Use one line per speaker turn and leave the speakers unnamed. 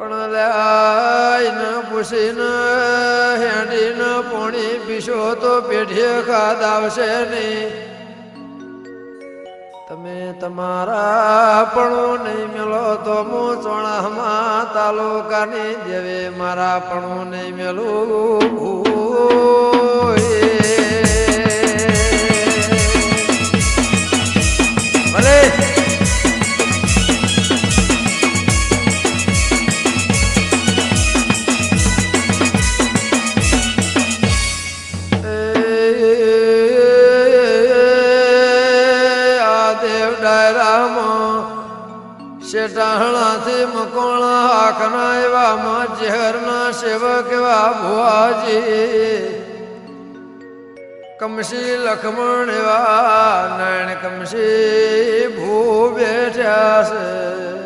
પણ લાઈને પૂછીને હેડીને પોણી પીશો તો પેઢીએ ખાદ આવશે નહીં. તમે તમારા પણ નહીં મેલો તો હું ચોણામાં તાલુકાની દેવે મારા પણ નહીં મેલું. ભલે શેટાણાથી મકોણા આખના એવામાં ઝેરના સેવક એવા ભુવાજી કમસી લખમણ એવા નારાયણ કમસી ભૂ બેઠ્યા છે.